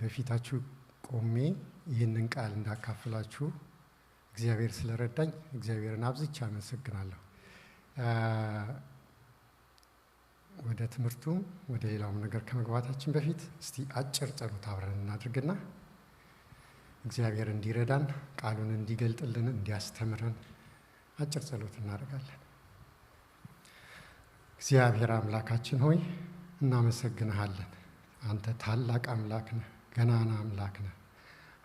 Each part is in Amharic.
በፊታችሁ ቆሜ ይህንን ቃል እንዳካፍላችሁ እግዚአብሔር ስለረዳኝ እግዚአብሔርን አብዝቼ አመሰግናለሁ። ወደ ትምህርቱም ወደ ሌላውም ነገር ከመግባታችን በፊት እስቲ አጭር ጸሎት አብረን እናድርግና እግዚአብሔር እንዲረዳን ቃሉን እንዲገልጥልን እንዲያስተምረን አጭር ጸሎት እናደርጋለን። እግዚአብሔር አምላካችን ሆይ እናመሰግንሃለን። አንተ ታላቅ አምላክ ነህ፣ ገናና አምላክ ነህ፣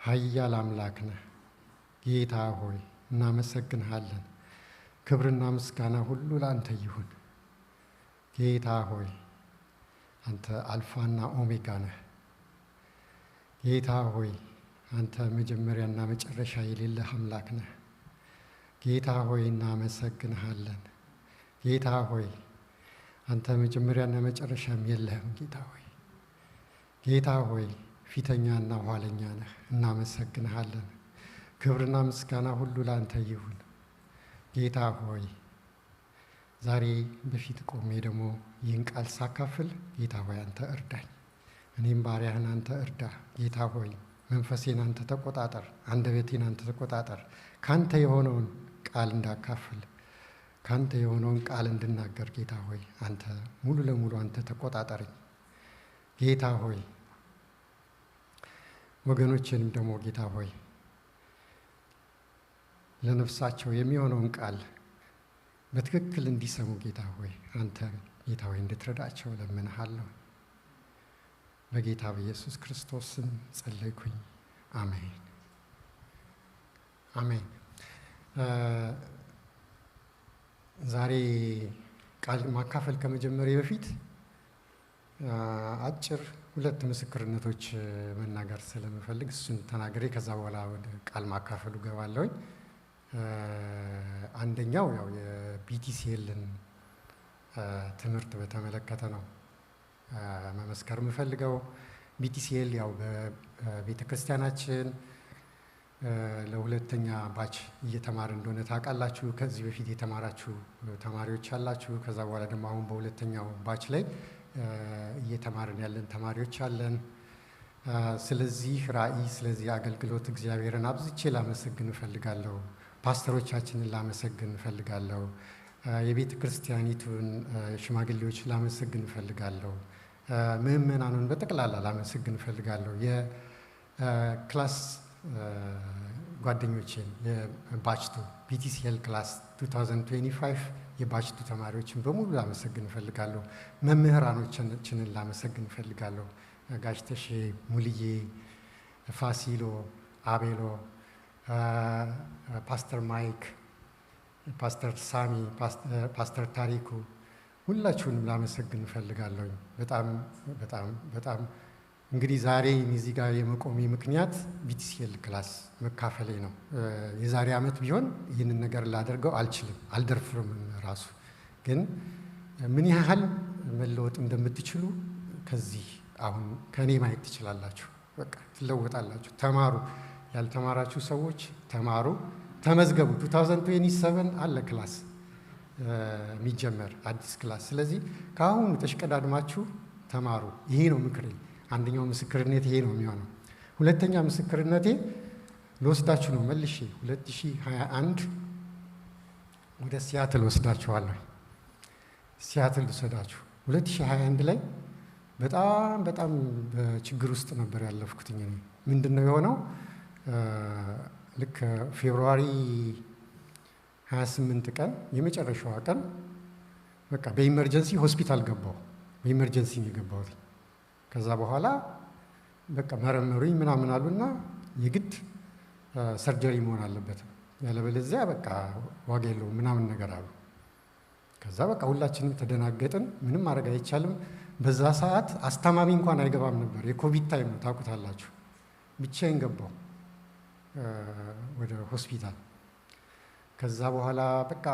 ኃያል አምላክ ነህ። ጌታ ሆይ እናመሰግንሃለን። ክብርና ምስጋና ሁሉ ለአንተ ይሁን። ጌታ ሆይ አንተ አልፋና ኦሜጋ ነህ። ጌታ ሆይ አንተ መጀመሪያና መጨረሻ የሌለህ አምላክ ነህ። ጌታ ሆይ እናመሰግንሃለን። ጌታ ሆይ አንተ መጀመሪያና መጨረሻም የለህም። ጌታ ሆይ ጌታ ሆይ ፊተኛና ኋለኛ ነህ። እናመሰግንሃለን። ክብርና ምስጋና ሁሉ ለአንተ ይሁን። ጌታ ሆይ ዛሬ በፊት ቆሜ ደግሞ ይህን ቃል ሳካፍል ጌታ ሆይ አንተ እርዳኝ፣ እኔም ባሪያህን አንተ እርዳ። ጌታ ሆይ መንፈሴን አንተ ተቆጣጠር፣ አንደበቴን አንተ ተቆጣጠር። ካንተ የሆነውን ቃል እንዳካፍል፣ ካንተ የሆነውን ቃል እንድናገር ጌታ ሆይ አንተ ሙሉ ለሙሉ አንተ ተቆጣጠረኝ። ጌታ ሆይ ወገኖችንም ደግሞ ጌታ ሆይ ለነፍሳቸው የሚሆነውን ቃል በትክክል እንዲሰሙ ጌታ ሆይ አንተ ጌታ ሆይ እንድትረዳቸው እለምንሃለሁ። በጌታ በኢየሱስ ክርስቶስ ስም ጸለይኩኝ። አሜን አሜን። ዛሬ ቃል ማካፈል ከመጀመሪያ በፊት አጭር ሁለት ምስክርነቶች መናገር ስለምፈልግ እሱን ተናግሬ ከዛ በኋላ ወደ ቃል ማካፈሉ ገባለሁኝ። አንደኛው ያው የቢቲሲኤልን ትምህርት በተመለከተ ነው መመስከር የምፈልገው። ቢቲሲኤል ያው በቤተ ክርስቲያናችን ለሁለተኛ ባች እየተማረ እንደሆነ ታውቃላችሁ። ከዚህ በፊት የተማራችሁ ተማሪዎች አላችሁ። ከዛ በኋላ ደግሞ አሁን በሁለተኛው ባች ላይ እየተማርን ያለን ተማሪዎች አለን። ስለዚህ ራእይ፣ ስለዚህ አገልግሎት እግዚአብሔርን አብዝቼ ላመሰግን እፈልጋለሁ። ፓስተሮቻችንን ላመሰግን እፈልጋለሁ። የቤተ ክርስቲያኒቱን ሽማግሌዎች ላመሰግን እፈልጋለሁ። ምእመናኑን በጠቅላላ ላመሰግን እፈልጋለሁ። የክላስ ጓደኞቼን የባችቱ ቢቲሲኤል ክላስ 2025 የባችቱ ተማሪዎችን በሙሉ ላመሰግን እፈልጋለሁ። መምህራኖችንን ላመሰግን እፈልጋለሁ። ጋሽ ተሼ፣ ሙልዬ፣ ፋሲሎ፣ አቤሎ፣ ፓስተር ማይክ፣ ፓስተር ሳሚ፣ ፓስተር ታሪኩ ሁላችሁንም ላመሰግን እፈልጋለሁ። በጣም በጣም በጣም እንግዲህ ዛሬ እዚህ ጋር የመቆሜ ምክንያት ቢቲሲኤል ክላስ መካፈሌ ነው። የዛሬ ዓመት ቢሆን ይህንን ነገር ላደርገው አልችልም፣ አልደፍርም ራሱ። ግን ምን ያህል መለወጥ እንደምትችሉ ከዚህ አሁን ከእኔ ማየት ትችላላችሁ። በቃ ትለወጣላችሁ። ተማሩ። ያልተማራችሁ ሰዎች ተማሩ፣ ተመዝገቡ። 2027 አለ ክላስ የሚጀመር አዲስ ክላስ። ስለዚህ ከአሁኑ ተሽቀዳድማችሁ ተማሩ። ይሄ ነው ምክሬ። አንደኛው ምስክርነቴ ይሄ ነው የሚሆነው። ሁለተኛ ምስክርነቴ ልወስዳችሁ ነው መልሼ 2021 ወደ ሲያትል ወስዳችኋለሁ። ሲያትል ልወስዳችሁ 2021 ላይ በጣም በጣም በችግር ውስጥ ነበር ያለፍኩትኝ። ምንድን ነው የሆነው? ልክ ፌብሩዋሪ 28 ቀን የመጨረሻዋ ቀን በቃ በኢመርጀንሲ ሆስፒታል ገባሁ። በኢመርጀንሲ ነው የገባሁት። ከዛ በኋላ በቃ መረመሩኝ ምናምን አሉና የግድ ሰርጀሪ መሆን አለበት፣ ያለበለዚያ በቃ ዋጋ የለውም ምናምን ነገር አሉ። ከዛ በቃ ሁላችንም ተደናገጥን። ምንም ማድረግ አይቻልም። በዛ ሰዓት አስታማሚ እንኳን አይገባም ነበር። የኮቪድ ታይም ነው ታውቁታላችሁ። ብቻዬን ገባሁ ወደ ሆስፒታል። ከዛ በኋላ በቃ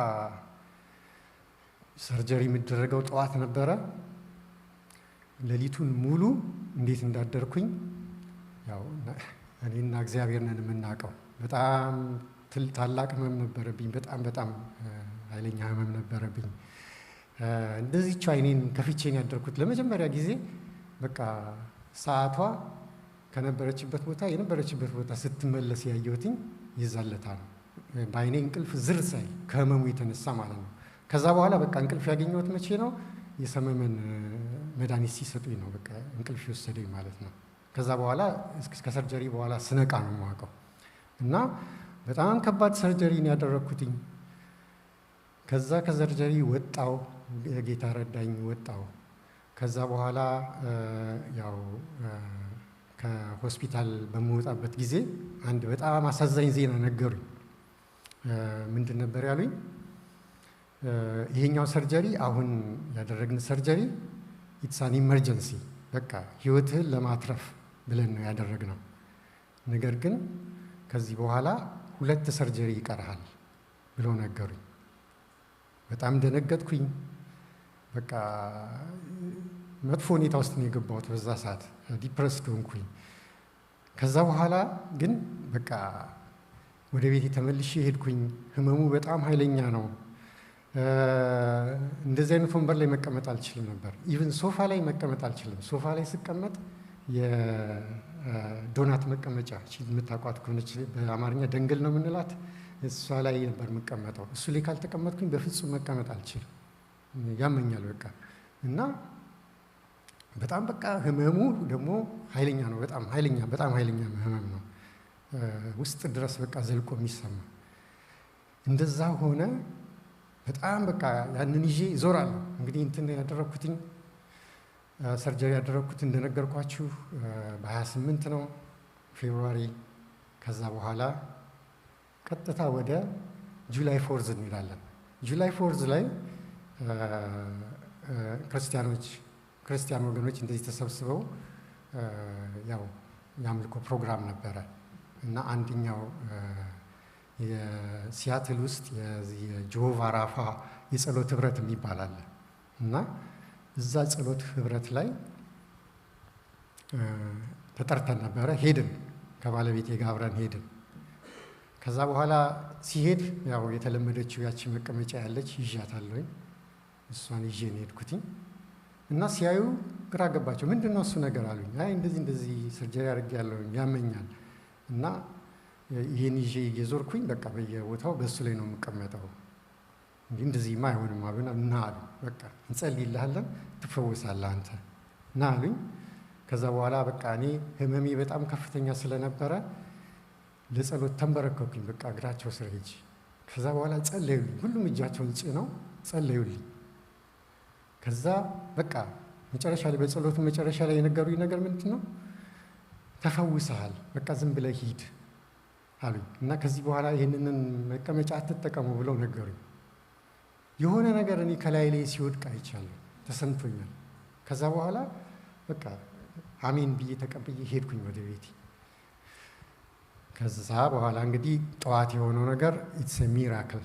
ሰርጀሪ የሚደረገው ጠዋት ነበረ። ሌሊቱን ሙሉ እንዴት እንዳደርኩኝ ያው እኔና እግዚአብሔር ነን የምናውቀው። በጣም ታላቅ ህመም ነበረብኝ። በጣም በጣም ኃይለኛ ህመም ነበረብኝ። እንደዚህች አይኔን ከፍቼን ያደርኩት ለመጀመሪያ ጊዜ በቃ ሰዓቷ ከነበረችበት ቦታ የነበረችበት ቦታ ስትመለስ ያየሁትኝ ይዛለታ ነው። በአይኔ እንቅልፍ ዝር ሳይ ከህመሙ የተነሳ ማለት ነው። ከዛ በኋላ በቃ እንቅልፍ ያገኘሁት መቼ ነው? የሰመመን መድኃኒት ሲሰጡኝ ነው በቃ እንቅልፍ የወሰደኝ ማለት ነው። ከዛ በኋላ ከሰርጀሪ በኋላ ስነቃ ነው የማውቀው። እና በጣም ከባድ ሰርጀሪን ያደረግኩትኝ። ከዛ ከሰርጀሪ ወጣው፣ ጌታ ረዳኝ ወጣው። ከዛ በኋላ ያው ከሆስፒታል በምወጣበት ጊዜ አንድ በጣም አሳዛኝ ዜና ነገሩኝ። ምንድን ነበር ያሉኝ? ይሄኛው ሰርጀሪ አሁን ያደረግን ሰርጀሪ ኢትስ አን ኢመርጀንሲ፣ በቃ ህይወትህን ለማትረፍ ብለን ነው ያደረግነው። ነገር ግን ከዚህ በኋላ 2 ሰርጀሪ ይቀርሃል ብለው ነገሩኝ። በጣም ደነገጥኩኝ። በቃ መጥፎ ሁኔታ ውስጥ ነው የገባሁት በዛ ሰዓት፣ ዲፕረስድ ሆንኩኝ። ከዛ በኋላ ግን በቃ ወደ ቤቴ ተመልሼ ሄድኩኝ። ህመሙ በጣም ኃይለኛ ነው። እንደዚህ አይነት ወንበር ላይ መቀመጥ አልችልም ነበር። ኢቭን ሶፋ ላይ መቀመጥ አልችልም። ሶፋ ላይ ስቀመጥ የዶናት መቀመጫ የምታውቋት ከሆነች በአማርኛ ደንገል ነው የምንላት፣ እሷ ላይ ነበር የምቀመጠው። እሱ ላይ ካልተቀመጥኩኝ በፍጹም መቀመጥ አልችልም፣ ያመኛል በቃ። እና በጣም በቃ ህመሙ ደግሞ ኃይለኛ ነው፣ በጣም ኃይለኛ ህመም ነው፣ ውስጥ ድረስ በቃ ዘልቆ የሚሰማ። እንደዛ ሆነ። በጣም በቃ ያንን ይዤ ዞራለሁ። እንግዲህ እንትን ያደረግኩትኝ ሰርጀሪ ያደረግኩት እንደነገርኳችሁ በ28 ነው ፌብሩዋሪ። ከዛ በኋላ ቀጥታ ወደ ጁላይ 4 እንሄዳለን። ጁላይ 4 ላይ ክርስቲያን ወገኖች እንደዚህ ተሰብስበው ያው የአምልኮ ፕሮግራም ነበረ እና አንደኛው የሲያትል ውስጥ የጆሆቫ ራፋ የጸሎት ህብረት የሚባል አለ እና እዛ ጸሎት ህብረት ላይ ተጠርተን ነበረ። ሄድን፣ ከባለቤቴ ጋር አብረን ሄድን። ከዛ በኋላ ሲሄድ ያው የተለመደችው ያቺ መቀመጫ ያለች ይዣታለሁኝ፣ እሷን ይዤ ነው ሄድኩትኝ። እና ሲያዩ ግራ ገባቸው። ምንድን ነው እሱ ነገር አሉኝ። አይ እንደዚህ ሰርጀሪ አድርጌያለሁኝ ያመኛል እና ይህን ይዤ እየዞርኩኝ በቃ በየቦታው በእሱ ላይ ነው የምቀመጠው፣ እንደዚህማ አይሆንም እና አሉ። በቃ እንጸልይልሃለን ትፈወሳለህ አንተ እና አሉኝ። ከዛ በኋላ በቃ እኔ ህመሜ በጣም ከፍተኛ ስለነበረ ለጸሎት ተንበረከኩኝ፣ በቃ እግራቸው ስር ሄጄ። ከዛ በኋላ ጸለዩልኝ፣ ሁሉም እጃቸውን ጭነው ጸለዩልኝ። ከዛ በቃ መጨረሻ ላይ በጸሎቱ መጨረሻ ላይ የነገሩኝ ነገር ምንድን ነው? ተፈውሰሃል፣ በቃ ዝም ብለህ ሂድ አሉኝ። እና ከዚህ በኋላ ይህንን መቀመጫ አትጠቀሙ ብለው ነገሩኝ። የሆነ ነገር እኔ ከላይ ላይ ሲወድቅ አይቻለሁ፣ ተሰምቶኛል። ከዛ በኋላ በቃ አሜን ብዬ ተቀብዬ ሄድኩኝ ወደ ቤቴ። ከዛ በኋላ እንግዲህ ጠዋት የሆነው ነገር ኢትስ ሚራክል።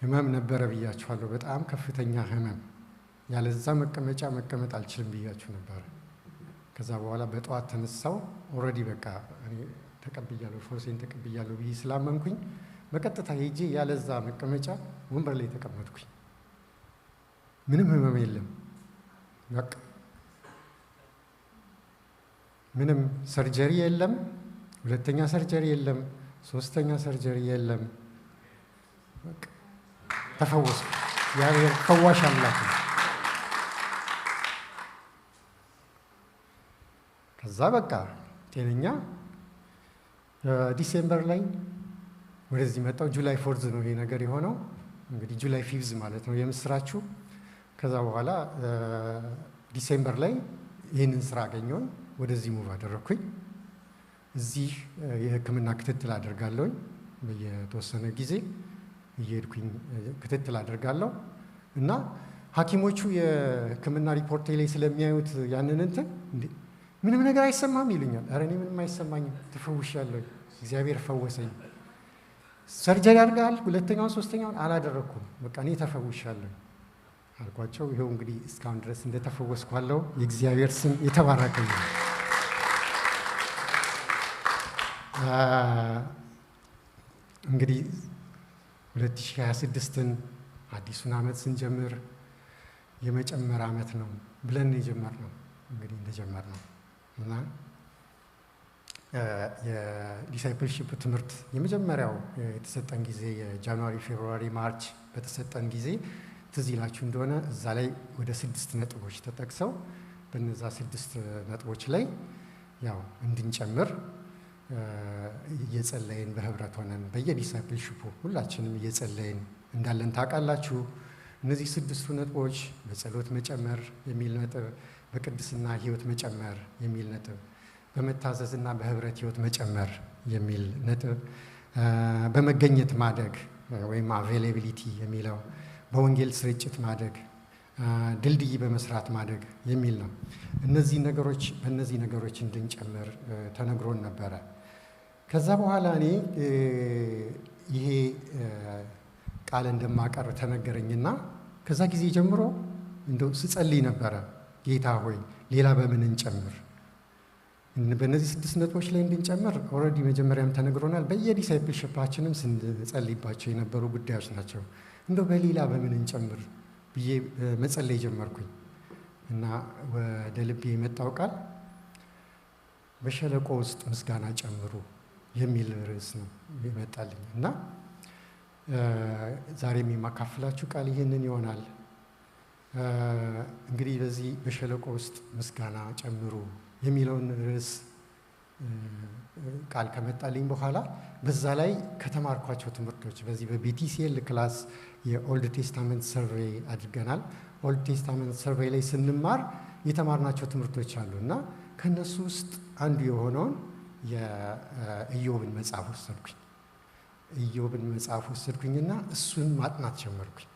ህመም ነበረ ብያችኋለሁ፣ በጣም ከፍተኛ ህመም። ያለዛ መቀመጫ መቀመጥ አልችልም ብያችሁ ነበረ። ከዛ በኋላ በጠዋት ተነሳው። ኦልሬዲ በቃ እኔ ተቀብያለሁ፣ ፎርሴን ተቀብያለሁ ብዬ ስላመንኩኝ በቀጥታ ሄጄ ያለዛ መቀመጫ ወንበር ላይ ተቀመጥኩኝ። ምንም ህመም የለም፣ በቃ ምንም ሰርጀሪ የለም፣ 2ኛ ሰርጀሪ የለም፣ 3ኛ ሰርጀሪ የለም። በቃ ተፈወስኩ። እግዚአብሔር ፈዋሽ አምላክ ነው። ከዛ በቃ ጤነኛ ዲሴምበር ላይ ወደዚህ መጣው። ጁላይ 4 ነው ይሄ ነገር የሆነው። እንግዲህ ጁላይ 5 ማለት ነው የምስራችሁ። ከዛ በኋላ ዲሴምበር ላይ ይህንን ስራ አገኘሁኝ። ወደዚህ ሙቭ አደረግኩኝ። እዚህ የህክምና ክትትል አደርጋለሁኝ። በየተወሰነ ጊዜ እየሄድኩኝ ክትትል አደርጋለሁ እና ሐኪሞቹ የህክምና ሪፖርቴ ላይ ስለሚያዩት ያንን እንትን ምንም ነገር አይሰማም ይሉኛል። ኧረ እኔ ምንም አይሰማኝም፣ ተፈውሻለሁ፣ እግዚአብሔር ፈወሰኝ። ሰርጀሪ አድርገሃል? 2ኛውን 3ኛውን አላደረግኩም፣ በቃ እኔ ተፈውሻለሁ አልኳቸው። ይኸው እንግዲህ እስካሁን ድረስ እንደተፈወስኳለሁ። የእግዚአብሔር ስም የተባረከ ነው። እንግዲህ 2026ን አዲሱን ዓመት ስንጀምር የመጨመር ዓመት ነው ብለን የጀመርነው እንግዲህ እንደጀመርነው እና የዲሳይፕልሺፕ ትምህርት የመጀመሪያው የተሰጠን ጊዜ የጃንዋሪ፣ ፌብሩዋሪ፣ ማርች በተሰጠን ጊዜ ትዝ ይላችሁ እንደሆነ እዛ ላይ ወደ 6 ነጥቦች ተጠቅሰው በነዛ 6 ነጥቦች ላይ ያው እንድንጨምር እየጸለይን በህብረት ሆነን በየዲሳይፕልሺፑ ሁላችንም እየጸለይን እንዳለን ታውቃላችሁ። እነዚህ 6ቱ ነጥቦች በጸሎት መጨመር የሚል ነጥብ፣ በቅድስና ህይወት መጨመር የሚል ነጥብ፣ በመታዘዝና በህብረት ህይወት መጨመር የሚል ነጥብ፣ በመገኘት ማደግ ወይም አቬይላቢሊቲ የሚለው፣ በወንጌል ስርጭት ማደግ፣ ድልድይ በመስራት ማደግ የሚል ነው። በእነዚህ ነገሮች እንድንጨምር ተነግሮን ነበረ። ከዛ በኋላ እኔ ይሄ ቃል እንደማቀርብ ተነገረኝና ከዛ ጊዜ ጀምሮ እንደው ስጸልይ ነበረ፣ ጌታ ሆይ ሌላ በምን እንጨምር? በእነዚህ 6 ነጥቦች ላይ እንድንጨምር ኦልሬዲ መጀመሪያም ተነግሮናል። በየዲሳይፕልሺፓችንም ስንጸልይባቸው የነበሩ ጉዳዮች ናቸው። እንደው በሌላ በምን እንጨምር ብዬ መጸለይ ጀመርኩኝ እና ወደ ልቤ የመጣው ቃል በሸለቆ ውስጥ ምስጋና ጨምሩ የሚል ርዕስ ነው ይመጣልኝ እና ዛሬም የማካፍላችሁ ቃል ይህንን ይሆናል። እንግዲህ በዚህ በሸለቆ ውስጥ ምስጋና ጨምሩ የሚለውን ርዕስ ቃል ከመጣልኝ በኋላ በዛ ላይ ከተማርኳቸው ትምህርቶች በዚህ በቢቲሲኤል ክላስ የኦልድ ቴስታመንት ሰርቬይ አድርገናል። ኦልድ ቴስታመንት ሰርቬይ ላይ ስንማር የተማርናቸው ትምህርቶች አሉ እና ከነሱ ውስጥ አንዱ የሆነውን የኢዮብን መጽሐፍ ወሰድኩኝና እሱን ማጥናት ጀመርኩኝ።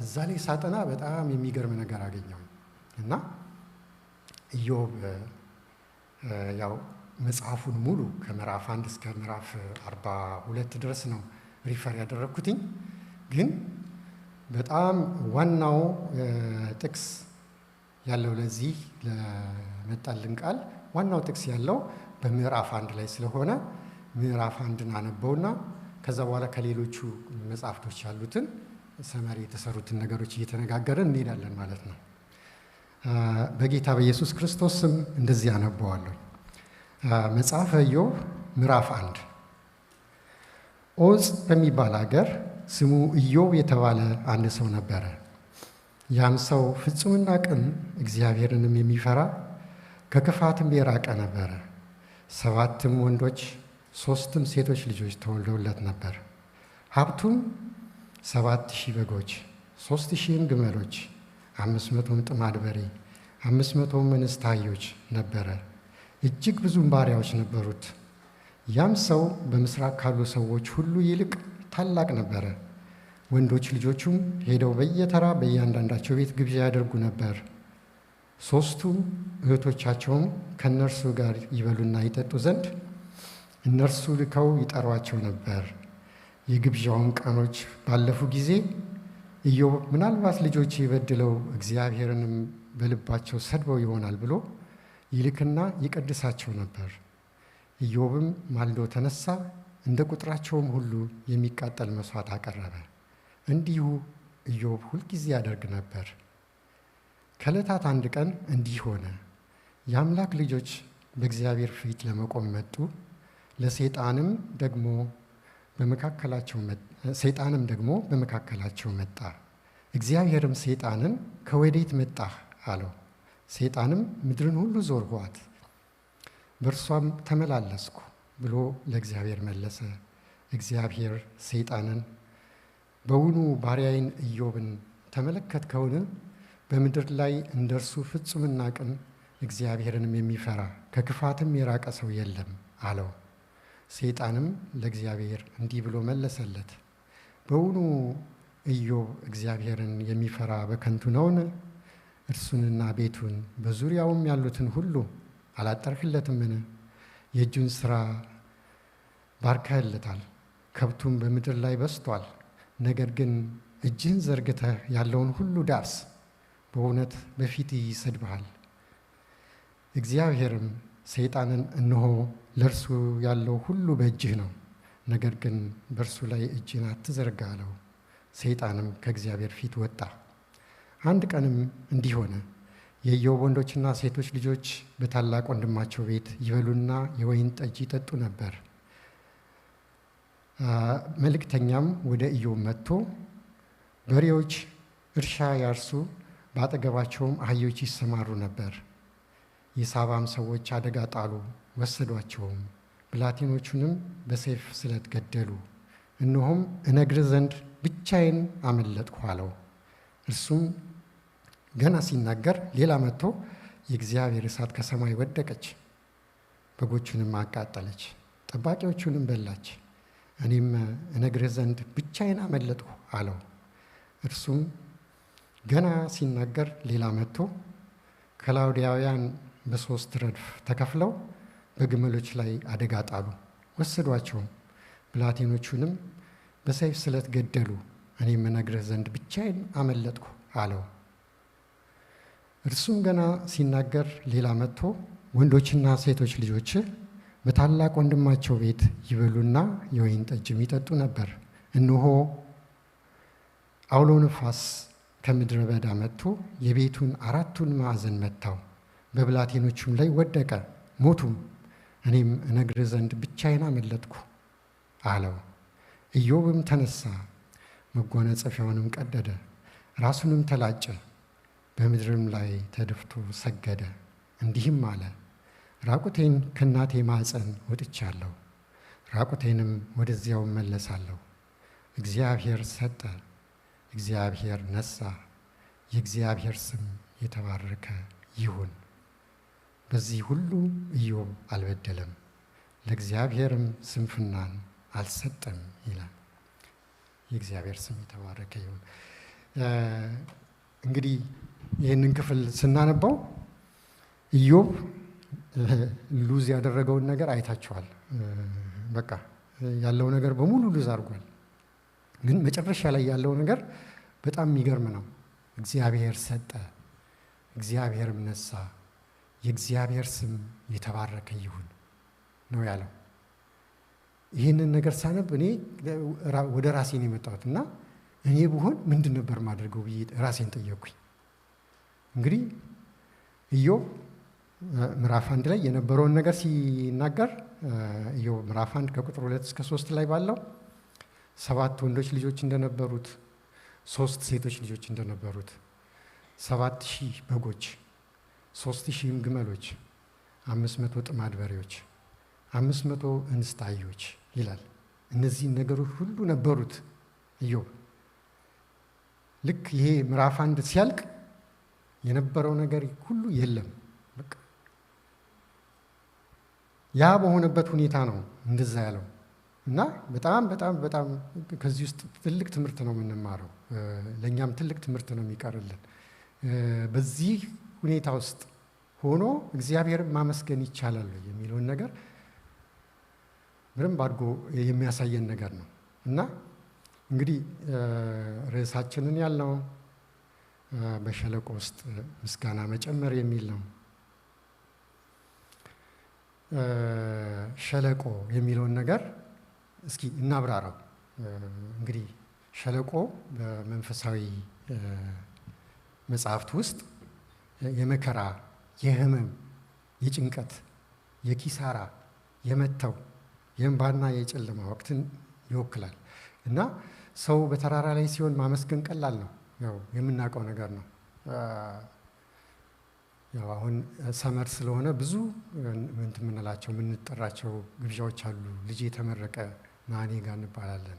እዛ ላይ ሳጠና በጣም የሚገርም ነገር አገኘሁኝ እና ኢዮብ ያው መጽሐፉን ሙሉ ከምዕራፍ 1 እስከ ምዕራፍ 42 ድረስ ነው ሪፈር ያደረግኩትኝ። ግን በጣም ዋናው ጥቅስ ያለው ለዚህ ለመጣልን ቃል ዋናው ጥቅስ ያለው በምዕራፍ 1 ላይ ስለሆነ ምዕራፍ 1ን አነበውና ከዛ በኋላ ከሌሎቹ መጽሐፍቶች ያሉትን ሰመሪ የተሰሩትን ነገሮች እየተነጋገርን እንሄዳለን ማለት ነው። በጌታ በኢየሱስ ክርስቶስ ስም እንደዚህ አነበዋለሁ። መጽሐፈ ኢዮብ ምዕራፍ 1። ዖፅ በሚባል አገር ስሙ ኢዮብ የተባለ አንድ ሰው ነበረ። ያም ሰው ፍጹምና ቅን እግዚአብሔርንም የሚፈራ ከክፋትም የራቀ ነበረ። 7 ወንዶች 3 ሴቶች ልጆች ተወልደውለት ነበር። ሀብቱም 7,000 በጎች፣ 3,000 ግመሎች፣ 500 ጥማድ በሬ፣ 500 እንስት አህዮች ነበረ። እጅግ ብዙም ባሪያዎች ነበሩት። ያም ሰው በምስራቅ ካሉ ሰዎች ሁሉ ይልቅ ታላቅ ነበረ። ወንዶች ልጆቹም ሄደው በየተራ በእያንዳንዳቸው ቤት ግብዣ ያደርጉ ነበር። 3 እህቶቻቸውም ከእነርሱ ጋር ይበሉና ይጠጡ ዘንድ እነርሱ ልከው ይጠሯቸው ነበር። የግብዣውን ቀኖች ባለፉ ጊዜ ኢዮብ ምናልባት ልጆቼ በድለው እግዚአብሔርንም በልባቸው ሰድበው ይሆናል ብሎ ይልክና ይቀድሳቸው ነበር። ኢዮብም ማልዶ ተነሳ፣ እንደ ቁጥራቸውም ሁሉ የሚቃጠል መሥዋዕት አቀረበ። እንዲሁ ኢዮብ ሁልጊዜ ያደርግ ነበር። ከዕለታት አንድ ቀን እንዲህ ሆነ። የአምላክ ልጆች በእግዚአብሔር ፊት ለመቆም መጡ። ሰይጣንም ደግሞ በመካከላቸው መጣ። እግዚአብሔርም ሰይጣንን ከወዴት መጣህ አለው። ሰይጣንም ምድርን ሁሉ ዞርኋት፣ በእርሷም ተመላለስኩ ብሎ ለእግዚአብሔር መለሰ። እግዚአብሔር ሰይጣንን በውኑ ባሪያዬን ኢዮብን ተመለከትከውን? በምድር ላይ እንደ እርሱ ፍጹምና ቅን እግዚአብሔርንም የሚፈራ ከክፋትም የራቀ ሰው የለም አለው። ሰይጣንም ለእግዚአብሔር እንዲህ ብሎ መለሰለት፣ በውኑ ኢዮብ እግዚአብሔርን የሚፈራ በከንቱ ነውን? እርሱንና ቤቱን በዙሪያውም ያሉትን ሁሉ አላጠርህለትምን? የእጁን ሥራ ባርከህለታል፣ ከብቱም በምድር ላይ በዝቷል። ነገር ግን እጅህን ዘርግተህ ያለውን ሁሉ ዳስ፣ በእውነት በፊትህ ይሰድብሃል። እግዚአብሔርም ሰይጣንን እነሆ ለእርሱ ያለው ሁሉ በእጅህ ነው፣ ነገር ግን በእርሱ ላይ እጅህን አትዘርጋ አለው። ሰይጣንም ከእግዚአብሔር ፊት ወጣ። አንድ ቀንም እንዲህ ሆነ፣ የኢዮብ ወንዶችና ሴቶች ልጆች በታላቅ ወንድማቸው ቤት ይበሉና የወይን ጠጅ ይጠጡ ነበር። መልእክተኛም ወደ ኢዮብ መጥቶ በሬዎች እርሻ ያርሱ፣ በአጠገባቸውም አህዮች ይሰማሩ ነበር። የሳባም ሰዎች አደጋ ጣሉ፣ ወሰዷቸውም፣ ብላቴኖቹንም በሰይፍ ስለት ገደሉ። እነሆም እነግርህ ዘንድ ብቻዬን አመለጥኩ አለው። እርሱም ገና ሲናገር ሌላ መጥቶ የእግዚአብሔር እሳት ከሰማይ ወደቀች፣ በጎቹንም አቃጠለች፣ ጠባቂዎቹንም በላች። እኔም እነግርህ ዘንድ ብቻዬን አመለጥኩ አለው። እርሱም ገና ሲናገር ሌላ መጥቶ ከላውዲያውያን በ3 ረድፍ ተከፍለው በግመሎች ላይ አደጋ ጣሉ፣ ወሰዷቸውም፣ ብላቴኖቹንም በሰይፍ ስለት ገደሉ። እኔም እነግርህ ዘንድ ብቻዬን አመለጥኩ አለው። እርሱም ገና ሲናገር ሌላ መጥቶ ወንዶችና ሴቶች ልጆች በታላቅ ወንድማቸው ቤት ይበሉና የወይን ጠጅም ይጠጡ ነበር። እነሆ አውሎ ነፋስ ከምድረ በዳ መጥቶ የቤቱን 4ቱን ማዕዘን መታው፣ በብላቴኖቹም ላይ ወደቀ፣ ሞቱም። እኔም እነግርህ ዘንድ ብቻዬን አመለጥኩ አለው። ኢዮብም ተነሳ፣ መጎናጸፊያውንም ቀደደ፣ ራሱንም ተላጨ፣ በምድርም ላይ ተደፍቶ ሰገደ፣ እንዲህም አለ፣ ራቁቴን ከእናቴ ማኅፀን ወጥቻለሁ፣ ራቁቴንም ወደዚያው እመለሳለሁ። እግዚአብሔር ሰጠ፣ እግዚአብሔር ነሣ፣ የእግዚአብሔር ስም የተባረከ ይሁን። በዚህ ሁሉ ኢዮብ አልበደለም፣ ለእግዚአብሔርም ስንፍናን አልሰጠም ይላል። የእግዚአብሔር ስም የተባረከ ይሁን። እንግዲህ ይህንን ክፍል ስናነባው ኢዮብ ሉዝ ያደረገውን ነገር አይታችኋል። በቃ ያለው ነገር በሙሉ ሉዝ አድርጓል። ግን መጨረሻ ላይ ያለው ነገር በጣም የሚገርም ነው። እግዚአብሔር ሰጠ፣ እግዚአብሔርም ነሣ፣ የእግዚአብሔር ስም የተባረከ ይሁን ነው ያለው። ይህንን ነገር ሳነብ እኔ ወደ ራሴ ነው የመጣሁት እና እኔ ብሆን ምንድን ነበር ማድረገው ብዬ ራሴን ጠየቅኩኝ። እንግዲህ ኢዮብ ምዕራፍ 1 ላይ የነበረውን ነገር ሲናገር ኢዮብ ምዕራፍ 1 ከቁጥር 2 እስከ 3 ላይ ባለው 7 ወንዶች ልጆች እንደነበሩት፣ 3 ሴቶች ልጆች እንደነበሩት፣ 7,000 በጎች፣ 3,000 ግመሎች፣ 500 ጥማድ በሬዎች፣ 500 እንስት አህዮች ይላል። እነዚህን ነገሮች ሁሉ ነበሩት ኢዮብ። ልክ ይሄ ምዕራፍ 1 ሲያልቅ የነበረው ነገር ሁሉ የለም። በቃ ያ በሆነበት ሁኔታ ነው እንደዛ ያለው እና በጣም በጣም በጣም ከዚህ ውስጥ ትልቅ ትምህርት ነው የምንማረው። ለእኛም ትልቅ ትምህርት ነው የሚቀርልን። በዚህ ሁኔታ ውስጥ ሆኖ እግዚአብሔርን ማመስገን ይቻላል የሚለውን ነገር በደንብ አድርጎ የሚያሳየን ነገር ነው እና እንግዲህ ርዕሳችንን ያልነው በሸለቆ ውስጥ ምስጋና መጨመር የሚል ነው። ሸለቆ የሚለውን ነገር እስኪ እናብራራው። እንግዲህ ሸለቆ በመንፈሳዊ መጽሐፍት ውስጥ የመከራ፣ የሕመም፣ የጭንቀት፣ የኪሳራ፣ የመተው፣ የእንባና የጨለማ ወቅትን ይወክላል እና ሰው በተራራ ላይ ሲሆን ማመስገን ቀላል ነው። ያው የምናውቀው ነገር ነው። ያው አሁን ሰመር ስለሆነ ብዙ እንትን የምንላቸው የምንጠራቸው ግብዣዎች አሉ። ልጅ የተመረቀ ና እኔ ጋ እንባላለን፣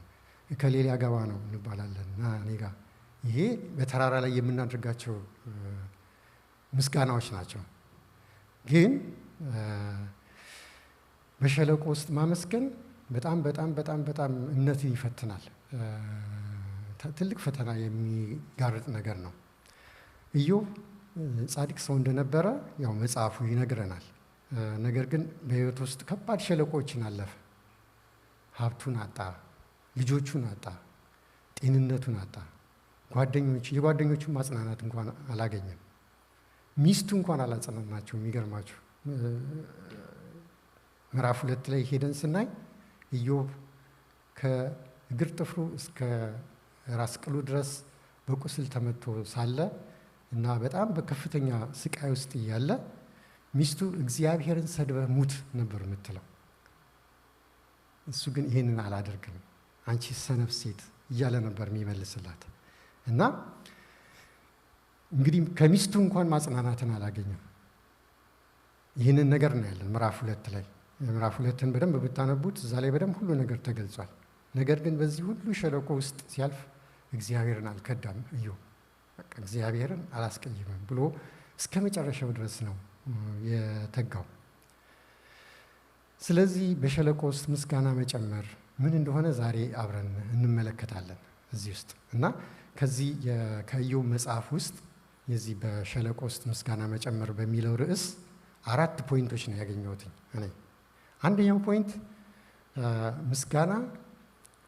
ከሌላ ገባ ነው እንባላለን፣ ና እኔ ጋ። ይሄ በተራራ ላይ የምናደርጋቸው ምስጋናዎች ናቸው። ግን በሸለቆ ውስጥ ማመስገን በጣም በጣም በጣም በጣም እምነትን ይፈትናል። ትልቅ ፈተና የሚጋርጥ ነገር ነው። ኢዮብ ጻድቅ ሰው እንደነበረ ያው መጽሐፉ ይነግረናል። ነገር ግን በሕይወት ውስጥ ከባድ ሸለቆዎችን አለፈ። ሀብቱን አጣ፣ ልጆቹን አጣ፣ ጤንነቱን አጣ፣ የጓደኞቹን ማጽናናት እንኳን አላገኘም። ሚስቱ እንኳን አላጸናናቸው። የሚገርማችሁ ምዕራፍ 2 ላይ ሄደን ስናይ ኢዮብ ከእግር ጥፍሩ እስከ ራስ ቅሉ ድረስ በቁስል ተመቶ ሳለ እና በጣም በከፍተኛ ስቃይ ውስጥ እያለ ሚስቱ እግዚአብሔርን ሰድበህ ሙት ነበር የምትለው። እሱ ግን ይህንን አላደርግም አንቺ ሰነፍ ሴት እያለ ነበር የሚመልስላት። እና እንግዲህ ከሚስቱ እንኳን ማጽናናትን አላገኘም። ይህንን ነገር ነው ያለን ምዕራፍ 2 ላይ። ምዕራፍ 2ን በደንብ ብታነቡት እዛ ላይ በደንብ ሁሉ ነገር ተገልጿል። ነገር ግን በዚህ ሁሉ ሸለቆ ውስጥ ሲያልፍ እግዚአብሔርን አልከዳም ኢዮብ። በቃ እግዚአብሔርን አላስቀይምም ብሎ እስከ መጨረሻው ድረስ ነው የተጋው። ስለዚህ በሸለቆ ውስጥ ምስጋና መጨመር ምን እንደሆነ ዛሬ አብረን እንመለከታለን እዚህ ውስጥ እና ከዚህ ከኢዮብ መጽሐፍ ውስጥ የዚህ በሸለቆ ውስጥ ምስጋና መጨመር በሚለው ርዕስ 4 ፖይንቶች ነው ያገኘሁት እኔ። አንደኛው ፖይንት ምስጋና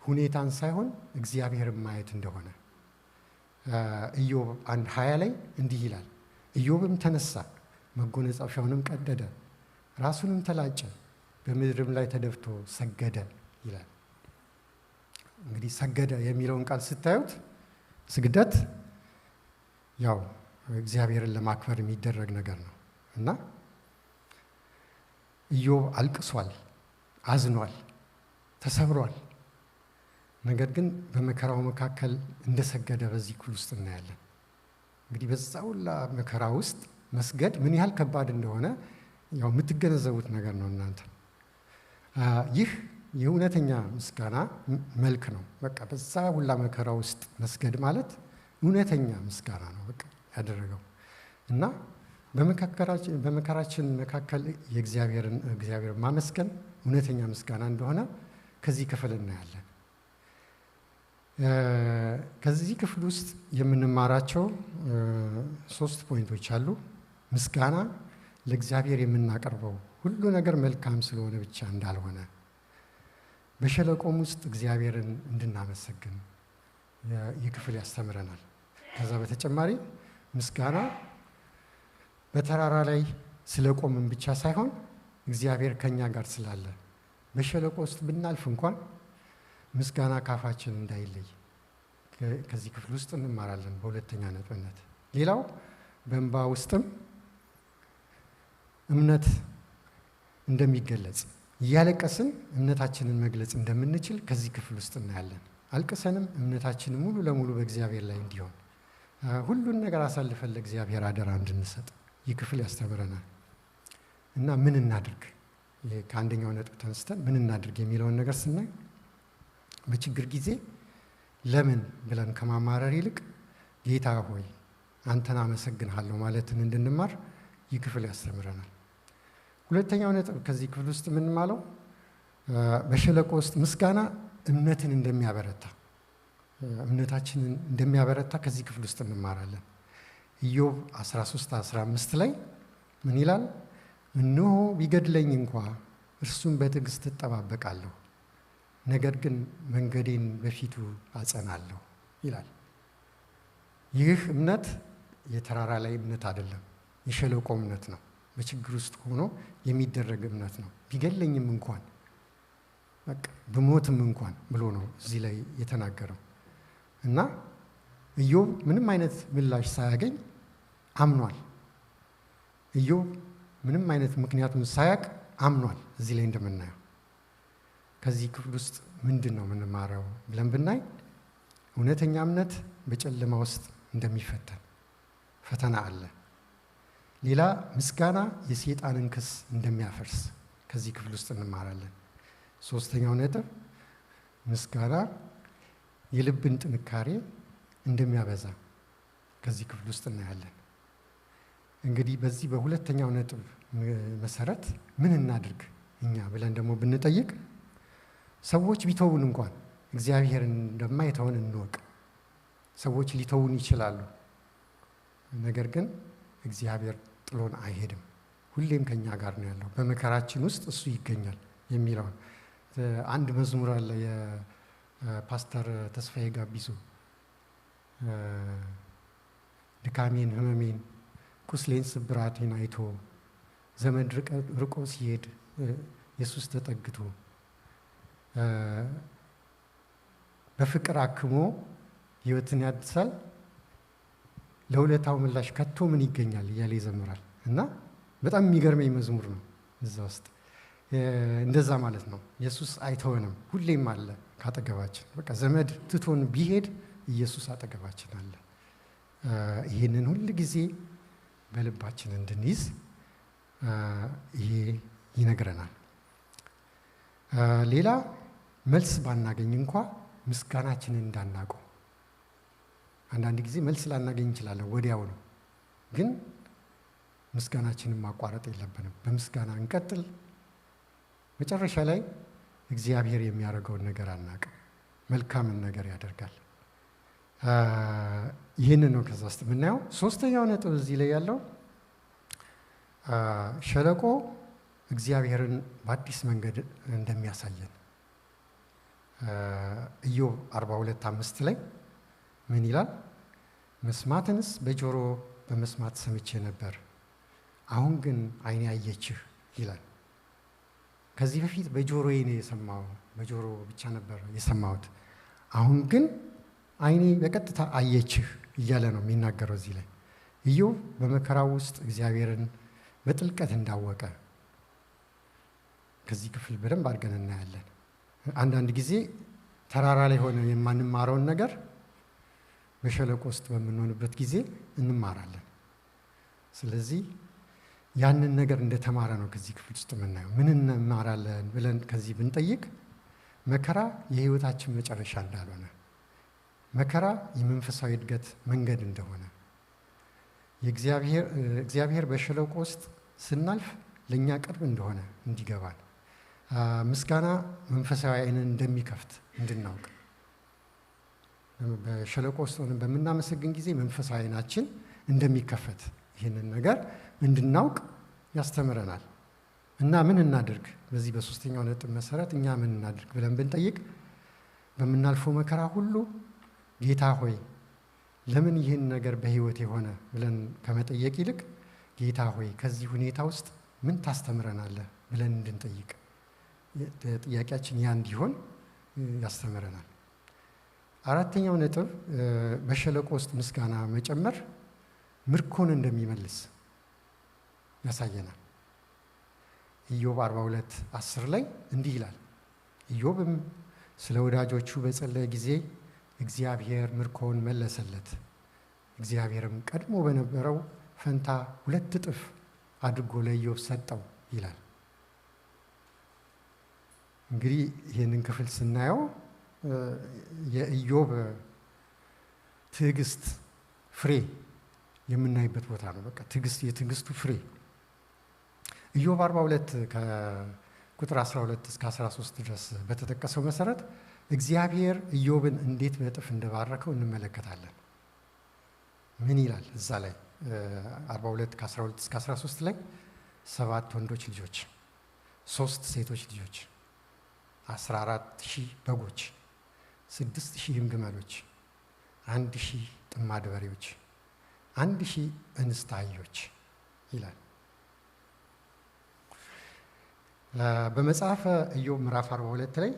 ሁኔታን ሳይሆን እግዚአብሔርን ማየት እንደሆነ ኢዮብ 1:20 ላይ እንዲህ ይላል፣ ኢዮብም ተነሳ፣ መጎናጸፊያውንም ቀደደ፣ ራሱንም ተላጨ፣ በምድርም ላይ ተደፍቶ ሰገደ ይላል። እንግዲህ ሰገደ የሚለውን ቃል ስታዩት ስግደት ያው እግዚአብሔርን ለማክበር የሚደረግ ነገር ነው እና ኢዮብ አልቅሷል፣ አዝኗል፣ ተሰብሯል። ነገር ግን በመከራው መካከል እንደሰገደ በዚህ ክፍል ውስጥ እናያለን። እንግዲህ በዛ ሁላ መከራ ውስጥ መስገድ ምን ያህል ከባድ እንደሆነ ያው የምትገነዘቡት ነገር ነው እናንተ። ይህ የእውነተኛ ምስጋና መልክ ነው። በቃ በዛ ሁላ መከራ ውስጥ መስገድ ማለት እውነተኛ ምስጋና ነው በቃ ያደረገው እና በመከራችን መካከል እግዚአብሔርን ማመስገን እውነተኛ ምስጋና እንደሆነ ከዚህ ክፍል እናያለን። ከዚህ ክፍል ውስጥ የምንማራቸው 3 ፖይንቶች አሉ። ምስጋና ለእግዚአብሔር የምናቀርበው ሁሉ ነገር መልካም ስለሆነ ብቻ እንዳልሆነ፣ በሸለቆም ውስጥ እግዚአብሔርን እንድናመሰግን ይህ ክፍል ያስተምረናል። ከዛ በተጨማሪ ምስጋና በተራራ ላይ ስለቆምን ብቻ ሳይሆን እግዚአብሔር ከኛ ጋር ስላለ በሸለቆ ውስጥ ብናልፍ እንኳን ምስጋና ካፋችን እንዳይለይ ከዚህ ክፍል ውስጥ እንማራለን በሁለተኛ ነጥብነት። ሌላው በእንባ ውስጥም እምነት እንደሚገለጽ እያለቀስን እምነታችንን መግለጽ እንደምንችል ከዚህ ክፍል ውስጥ እናያለን። አልቅሰንም እምነታችንን ሙሉ ለሙሉ በእግዚአብሔር ላይ እንዲሆን ሁሉን ነገር አሳልፈን ለእግዚአብሔር አደራ እንድንሰጥ ይህ ክፍል ያስተምረናል። እና ምን እናድርግ፣ ከአንደኛው ነጥብ ተነስተን ምን እናድርግ የሚለውን ነገር ስናይ በችግር ጊዜ ለምን ብለን ከማማረር ይልቅ ጌታ ሆይ አንተን አመሰግንሃለሁ ማለትን እንድንማር ይህ ክፍል ያስተምረናል። ሁለተኛው ነጥብ ከዚህ ክፍል ውስጥ የምንማለው በሸለቆ ውስጥ ምስጋና እምነትን እንደሚያበረታ እምነታችንን እንደሚያበረታ ከዚህ ክፍል ውስጥ እንማራለን። ኢዮብ 13:15 ላይ ምን ይላል? እነሆ ቢገድለኝ እንኳ እርሱን በትዕግስት እጠባበቃለሁ፣ ነገር ግን መንገዴን በፊቱ አጸናለሁ ይላል። ይህ እምነት የተራራ ላይ እምነት አይደለም፣ የሸለቆ እምነት ነው። በችግር ውስጥ ሆኖ የሚደረግ እምነት ነው። ቢገድለኝም እንኳን በቃ ብሞትም እንኳን ብሎ ነው እዚህ ላይ የተናገረው እና ኢዮብ ምንም አይነት ምላሽ ሳያገኝ አምኗል። ኢዮብ ምንም አይነት ምክንያቱም ሳያቅ አምኗል። እዚህ ላይ እንደምናየው ከዚህ ክፍል ውስጥ ምንድን ነው የምንማረው ብለን ብናይ እውነተኛ እምነት በጨለማ ውስጥ እንደሚፈተን ፈተና አለ። ሌላ ምስጋና የሰይጣንን ክስ እንደሚያፈርስ ከዚህ ክፍል ውስጥ እንማራለን። ሶስተኛው ነጥብ ምስጋና የልብን ጥንካሬ እንደሚያበዛ ከዚህ ክፍል ውስጥ እናያለን። እንግዲህ በዚህ በሁለተኛው ነጥብ መሰረት ምን እናድርግ እኛ ብለን ደግሞ ብንጠይቅ ሰዎች ቢተውን እንኳን እግዚአብሔርን እንደማይተውን እንወቅ። ሰዎች ሊተውን ይችላሉ፣ ነገር ግን እግዚአብሔር ጥሎን አይሄድም። ሁሌም ከኛ ጋር ነው ያለው። በመከራችን ውስጥ እሱ ይገኛል የሚለውን አንድ መዝሙር አለ የፓስተር ተስፋዬ ጋቢሶ ድካሜን፣ ህመሜን፣ ቁስሌን፣ ስብራቴን አይቶ ዘመድ ርቆ ሲሄድ ኢየሱስ ተጠግቶ በፍቅር አክሞ ህይወትን ያድሳል፣ ለውለታው ምላሽ ከቶ ምን ይገኛል እያለ ይዘምራል። እና በጣም የሚገርመኝ መዝሙር ነው። እዛ ውስጥ እንደዛ ማለት ነው። ኢየሱስ አይተወንም፣ ሁሌም አለ ካጠገባችን። በቃ ዘመድ ትቶን ቢሄድ ኢየሱስ አጠገባችን አለ። ይህንን ሁል ጊዜ በልባችን እንድንይዝ ይሄ ይነግረናል። ሌላ መልስ ባናገኝ እንኳ ምስጋናችንን እንዳናቀው። አንዳንድ ጊዜ መልስ ላናገኝ እንችላለን ወዲያው ነው፣ ግን ምስጋናችንን ማቋረጥ የለብንም። በምስጋና እንቀጥል። መጨረሻ ላይ እግዚአብሔር የሚያደርገውን ነገር አናቅም፣ መልካምን ነገር ያደርጋል። ይህንን ነው ከዛ ውስጥ የምናየው። ሶስተኛው ነጥብ እዚህ ላይ ያለው ሸለቆ እግዚአብሔርን በአዲስ መንገድ እንደሚያሳየን ኢዮብ 42:5 ላይ ምን ይላል? መስማትንስ በጆሮ በመስማት ሰምቼ ነበር፣ አሁን ግን ዓይኔ አየችህ ይላል። ከዚህ በፊት በጆሮዬ ነው የሰማው፣ በጆሮ ብቻ ነበር የሰማሁት፣ አሁን ግን ዓይኔ በቀጥታ አየችህ እያለ ነው የሚናገረው እዚህ ላይ። ኢዮብ በመከራው ውስጥ እግዚአብሔርን በጥልቀት እንዳወቀ ከዚህ ክፍል በደንብ አድርገን እናያለን። አንዳንድ ጊዜ ተራራ ላይ ሆነ የማንማረውን ነገር በሸለቆ ውስጥ በምንሆንበት ጊዜ እንማራለን። ስለዚህ ያንን ነገር እንደተማረ ነው ከዚህ ክፍል ውስጥ የምናየው። ምን እንማራለን ብለን ከዚህ ብንጠይቅ መከራ የሕይወታችን መጨረሻ እንዳልሆነ፣ መከራ የመንፈሳዊ እድገት መንገድ እንደሆነ፣ እግዚአብሔር በሸለቆ ውስጥ ስናልፍ ለእኛ ቅርብ እንደሆነ እንዲገባን፣ ምስጋና መንፈሳዊ ዓይንን እንደሚከፍት እንድናውቅ፣ በሸለቆ ውስጥ ሆነን በምናመሰግን ጊዜ መንፈሳዊ ዓይናችን እንደሚከፈት ይህንን ነገር እንድናውቅ ያስተምረናል። እና ምን እናድርግ? በዚህ በሶስተኛው ነጥብ መሰረት እኛ ምን እናድርግ ብለን ብንጠይቅ በምናልፈው መከራ ሁሉ ጌታ ሆይ ለምን ይህን ነገር በሕይወት የሆነ ብለን ከመጠየቅ ይልቅ ጌታ ሆይ ከዚህ ሁኔታ ውስጥ ምን ታስተምረናለህ ብለን እንድንጠይቅ፣ ጥያቄያችን ያ እንዲሆን ያስተምረናል። አራተኛው ነጥብ በሸለቆ ውስጥ ምስጋና መጨመር ምርኮን እንደሚመልስ ያሳየናል። ኢዮብ 42:10 ላይ እንዲህ ይላል፣ ኢዮብም ስለ ወዳጆቹ በጸለየ ጊዜ እግዚአብሔር ምርኮውን መለሰለት፣ እግዚአብሔርም ቀድሞ በነበረው ፈንታ 2 እጥፍ አድርጎ ለኢዮብ ሰጠው ይላል። እንግዲህ ይህንን ክፍል ስናየው የኢዮብ ትዕግስት ፍሬ የምናይበት ቦታ ነው። በቃ የትዕግስቱ ፍሬ ኢዮብ 42 ከቁጥር 12 እስከ 13 ድረስ በተጠቀሰው መሰረት እግዚአብሔር ኢዮብን እንዴት በእጥፍ እንደባረከው እንመለከታለን። ምን ይላል እዛ ላይ 42 ከ12 እስከ 13 ላይ 7 ወንዶች ልጆች፣ 3 ሴቶች ልጆች፣ 14,000 በጎች፣ 6,000 ግመሎች፣ 1,000 ጥማድ በሬዎች፣ 1,000 እንስት አህዮች ይላል። በመጽሐፈ ኢዮብ ምዕራፍ 42 ላይ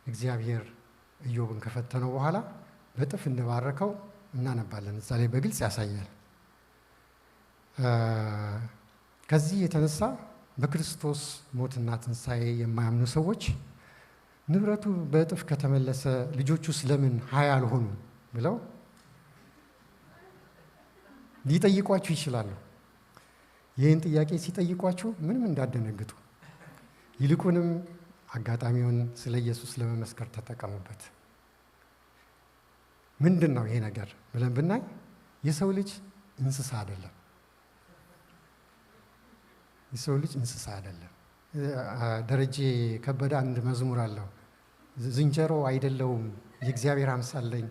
እግዚአብሔር ኢዮብን ከፈተነው በኋላ በእጥፍ እንደባረከው እናነባለን። እዛ ላይ በግልጽ ያሳያል። ከዚህ የተነሳ በክርስቶስ ሞትና ትንሣኤ የማያምኑ ሰዎች ንብረቱ በእጥፍ ከተመለሰ ልጆቹ ስለምን ሀያ አልሆኑ ብለው ሊጠይቋችሁ ይችላሉ። ይህን ጥያቄ ሲጠይቋችሁ ምንም እንዳደነግጡ፣ ይልቁንም አጋጣሚውን ስለ ኢየሱስ ለመመስከር ተጠቀሙበት። ምንድን ነው ይሄ ነገር ብለን ብናይ የሰው ልጅ እንስሳ አይደለም። የሰው ልጅ እንስሳ አይደለም። ደረጀ ከበደ አንድ መዝሙር አለው። ዝንጀሮ አይደለሁም የእግዚአብሔር አምሳል ነኝ፣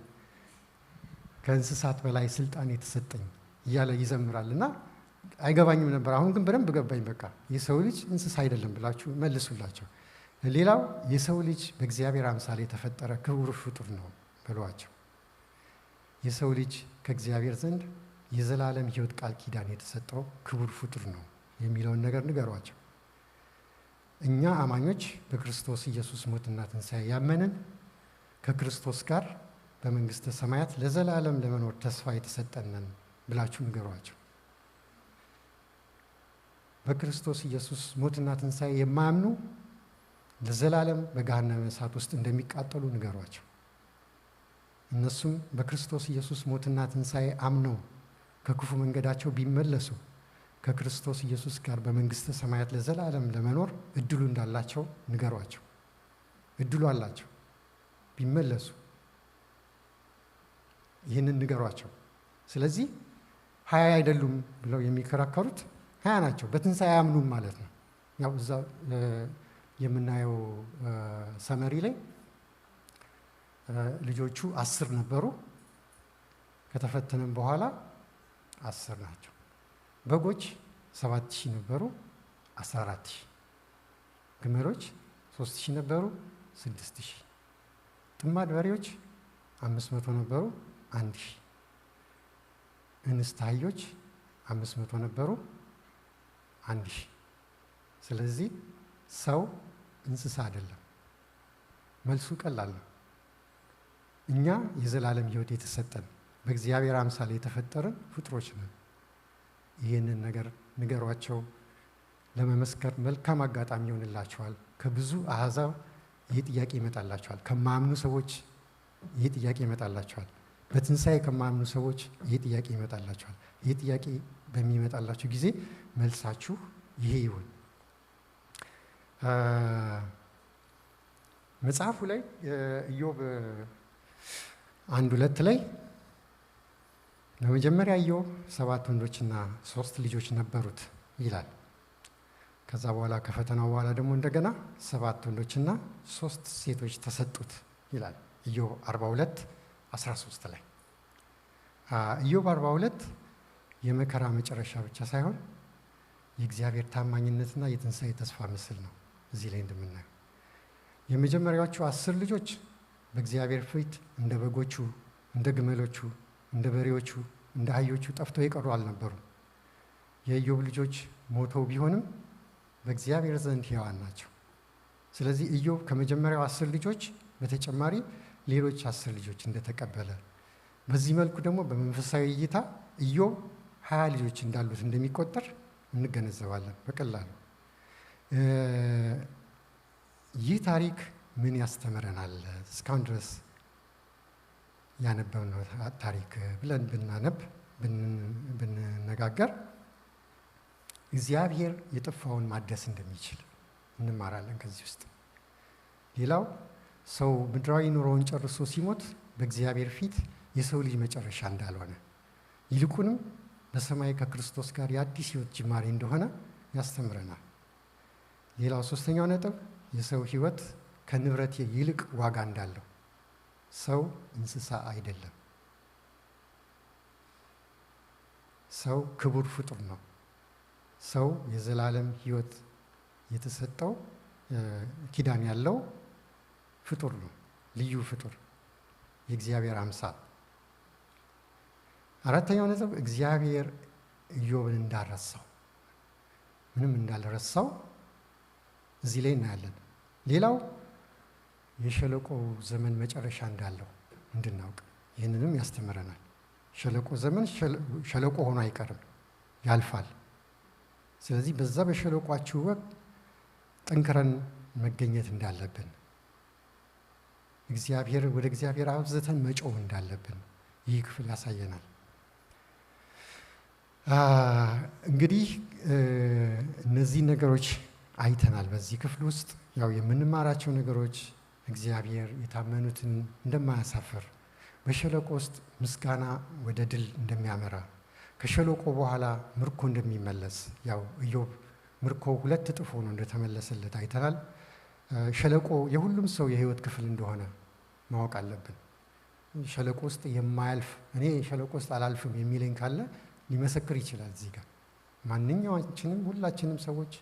ከእንስሳት በላይ ስልጣን የተሰጠኝ እያለ ይዘምራል። እና አይገባኝም ነበር። አሁን ግን በደንብ ገባኝ። በቃ የሰው ልጅ እንስሳ አይደለም ብላችሁ መልሱላቸው። ሌላው የሰው ልጅ በእግዚአብሔር አምሳል የተፈጠረ ክቡር ፍጡር ነው ብሏቸው። የሰው ልጅ ከእግዚአብሔር ዘንድ የዘላለም ሕይወት ቃል ኪዳን የተሰጠው ክቡር ፍጡር ነው የሚለውን ነገር ንገሯቸው። እኛ አማኞች በክርስቶስ ኢየሱስ ሞትና ትንሣኤ ያመንን ከክርስቶስ ጋር በመንግሥተ ሰማያት ለዘላለም ለመኖር ተስፋ የተሰጠንን ብላችሁ ንገሯቸው። በክርስቶስ ኢየሱስ ሞትና ትንሣኤ የማያምኑ ለዘላለም በገሃነመ እሳት ውስጥ እንደሚቃጠሉ ንገሯቸው። እነሱም በክርስቶስ ኢየሱስ ሞትና ትንሣኤ አምነው ከክፉ መንገዳቸው ቢመለሱ ከክርስቶስ ኢየሱስ ጋር በመንግሥተ ሰማያት ለዘላለም ለመኖር እድሉ እንዳላቸው ንገሯቸው። እድሉ አላቸው ቢመለሱ፣ ይህንን ንገሯቸው። ስለዚህ 20 አይደሉም ብለው የሚከራከሩት 20 ናቸው። በትንሣኤ አያምኑም ማለት ነው። ያው እዛ የምናየው ሰመሪ ላይ ልጆቹ 10 ነበሩ። ከተፈተነም በኋላ 10 ናቸው። በጎች 7000 ነበሩ፣ 14000። ግመሎች 3000 ነበሩ፣ 6000። ጥማድ በሬዎች 500 ነበሩ፣ 1000። እንስት አህዮች 500 ነበሩ፣ 1000። ስለዚህ ሰው እንስሳ አይደለም። መልሱ ቀላል ነው። እኛ የዘላለም ሕይወት የተሰጠን በእግዚአብሔር አምሳል የተፈጠርን ፍጥሮች ነን። ይህንን ነገር ንገሯቸው። ለመመስከር መልካም አጋጣሚ ይሆንላቸዋል። ከብዙ አሕዛብ ይህ ጥያቄ ይመጣላቸዋል። ከማያምኑ ሰዎች ይህ ጥያቄ ይመጣላቸዋል። በትንሣኤ ከማያምኑ ሰዎች ይህ ጥያቄ ይመጣላቸዋል። ይህ ጥያቄ በሚመጣላችሁ ጊዜ መልሳችሁ ይሄ ይሁን። መጽሐፉ ላይ ኢዮብ 1:2 ላይ በመጀመሪያ ኢዮብ 7 ወንዶችና 3 ልጆች ነበሩት ይላል። ከዛ በኋላ ከፈተናው በኋላ ደግሞ እንደገና 7 ወንዶችና 3 ሴቶች ተሰጡት ይላል ኢዮብ 42:13 ላይ። ኢዮብ 42 የመከራ መጨረሻ ብቻ ሳይሆን የእግዚአብሔር ታማኝነትና የትንሣኤ ተስፋ ምስል ነው። እዚህ ላይ እንደምናየው የመጀመሪያዎቹ 10 ልጆች በእግዚአብሔር ፊት እንደ በጎቹ፣ እንደ ግመሎቹ፣ እንደ በሬዎቹ፣ እንደ አህዮቹ ጠፍተው የቀሩ አልነበሩም። የኢዮብ ልጆች ሞተው ቢሆንም በእግዚአብሔር ዘንድ ሕያዋን ናቸው። ስለዚህ ኢዮብ ከመጀመሪያው 10 ልጆች በተጨማሪ ሌሎች 10 ልጆች እንደተቀበለ፣ በዚህ መልኩ ደግሞ በመንፈሳዊ እይታ ኢዮብ 20 ልጆች እንዳሉት እንደሚቆጠር እንገነዘባለን በቀላሉ። ይህ ታሪክ ምን ያስተምረናል? እስካሁን ድረስ ያነበብነው ታሪክ ብለን ብንነጋገር እግዚአብሔር የጠፋውን ማደስ እንደሚችል እንማራለን ከዚህ ውስጥ። ሌላው ሰው ምድራዊ ኑሮውን ጨርሶ ሲሞት በእግዚአብሔር ፊት የሰው ልጅ መጨረሻ እንዳልሆነ፣ ይልቁንም በሰማይ ከክርስቶስ ጋር የአዲስ ሕይወት ጅማሬ እንደሆነ ያስተምረናል። ሌላው 3ኛው ነጥብ የሰው ሕይወት ከንብረት ይልቅ ዋጋ እንዳለው፣ ሰው እንስሳ አይደለም። ሰው ክቡር ፍጡር ነው። ሰው የዘላለም ሕይወት የተሰጠው ኪዳን ያለው ፍጡር ነው። ልዩ ፍጡር፣ የእግዚአብሔር አምሳል። 4ኛው ነጥብ እግዚአብሔር ኢዮብን እንዳረሳው፣ ምንም እንዳልረሳው እዚህ ላይ እናያለን። ሌላው የሸለቆ ዘመን መጨረሻ እንዳለው እንድናውቅ ይህንንም ያስተምረናል። ሸለቆ ዘመን ሸለቆ ሆኖ አይቀርም፣ ያልፋል። ስለዚህ በዛ በሸለቋችሁ ወቅት ጠንክረን መገኘት እንዳለብን፣ ወደ እግዚአብሔር አብዝተን መጮህ እንዳለብን ይህ ክፍል ያሳየናል። እንግዲህ እነዚህ ነገሮች አይተናል። በዚህ ክፍል ውስጥ ያው የምንማራቸው ነገሮች እግዚአብሔር የታመኑትን እንደማያሳፍር፣ በሸለቆ ውስጥ ምስጋና ወደ ድል እንደሚያመራ፣ ከሸለቆ በኋላ ምርኮ እንደሚመለስ፣ ያው ኢዮብ ምርኮ 2 እጥፍ ሆኖ እንደተመለሰለት አይተናል። ሸለቆ የሁሉም ሰው የሕይወት ክፍል እንደሆነ ማወቅ አለብን። ሸለቆ ውስጥ የማያልፍ እኔ ሸለቆ ውስጥ አላልፍም የሚለኝ ካለ ሊመሰክር ይችላል። እዚህ ጋር ማንኛችንም ሁላችንም ሰዎች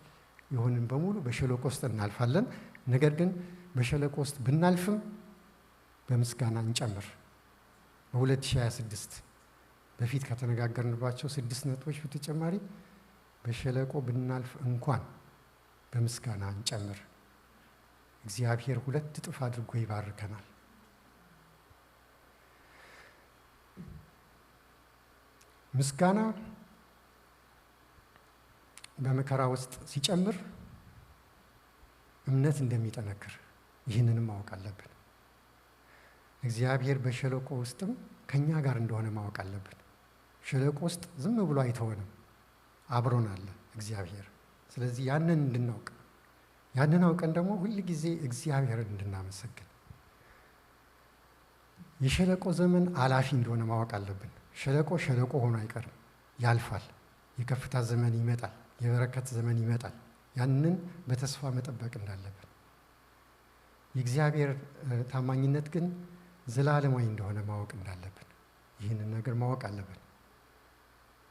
የሆንን በሙሉ በሸለቆ ውስጥ እናልፋለን። ነገር ግን በሸለቆ ውስጥ ብናልፍም በምስጋና እንጨምር። በ2026 በፊት ከተነጋገርንባቸው 6 ነጥቦች በተጨማሪ በሸለቆ ብናልፍ እንኳን በምስጋና እንጨምር። እግዚአብሔር 2 እጥፍ አድርጎ ይባርከናል። ምስጋና በመከራ ውስጥ ሲጨምር እምነት እንደሚጠነክር ይህንንም ማወቅ አለብን። እግዚአብሔር በሸለቆ ውስጥም ከኛ ጋር እንደሆነ ማወቅ አለብን። ሸለቆ ውስጥ ዝም ብሎ አይተወንም፣ አብሮን አለ እግዚአብሔር። ስለዚህ ያንን እንድናውቅ፣ ያንን አውቀን ደግሞ ሁል ጊዜ እግዚአብሔርን እንድናመሰግን። የሸለቆ ዘመን አላፊ እንደሆነ ማወቅ አለብን። ሸለቆ ሸለቆ ሆኖ አይቀርም፣ ያልፋል። የከፍታ ዘመን ይመጣል፣ የበረከት ዘመን ይመጣል። ያንን በተስፋ መጠበቅ እንዳለብን፣ የእግዚአብሔር ታማኝነት ግን ዘላለማዊ እንደሆነ ማወቅ እንዳለብን፣ ይህንን ነገር ማወቅ አለብን።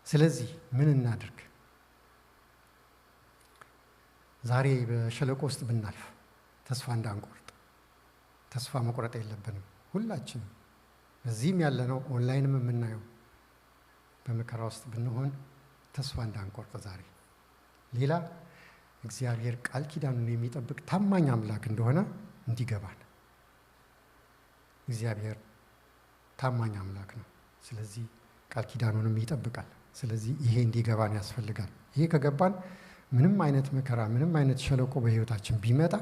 ስለዚህ ምን እናድርግ? ዛሬ በሸለቆ ውስጥ ብናልፍ ተስፋ እንዳንቆርጥ። ተስፋ መቁረጥ የለብንም። ሁላችንም እዚህም ያለነው ኦንላይንም የምናየው በመከራ ውስጥ ብንሆን ተስፋ እንዳንቆርጥ ዛሬ። ሌላ እግዚአብሔር ቃል ኪዳኑን የሚጠብቅ ታማኝ አምላክ እንደሆነ እንዲገባን። እግዚአብሔር ታማኝ አምላክ ነው። ስለዚህ ቃል ኪዳኑንም ይጠብቃል። ስለዚህ ይሄ እንዲገባን ያስፈልጋል። ይሄ ከገባን ምንም አይነት መከራ፣ ምንም አይነት ሸለቆ በሕይወታችን ቢመጣ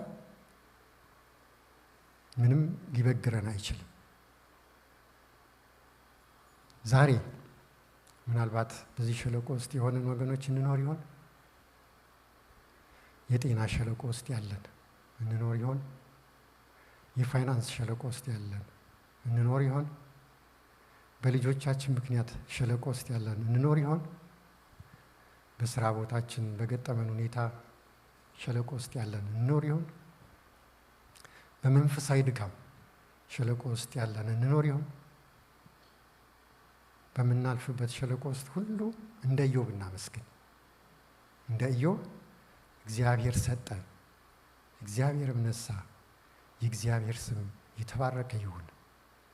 ምንም ሊበግረን አይችልም። ዛሬ ምናልባት በዚህ ሸለቆ ውስጥ የሆነን ወገኖች እንኖር ይሆን? የጤና ሸለቆ ውስጥ ያለን እንኖር ይሆን? የፋይናንስ ሸለቆ ውስጥ ያለን እንኖር ይሆን? በልጆቻችን ምክንያት ሸለቆ ውስጥ ያለን እንኖር ይሆን? በስራ ቦታችን በገጠመን ሁኔታ ሸለቆ ውስጥ ያለን እንኖር ይሆን? በመንፈሳዊ ድካም ሸለቆ ውስጥ ያለን እንኖር ይሆን? በምናልፍበት ሸለቆ ውስጥ ሁሉ እንደ ኢዮብ እናመስግን። እንደ ኢዮብ እግዚአብሔር ሰጠ፣ እግዚአብሔርም ነሳ፣ የእግዚአብሔር ስም የተባረከ ይሁን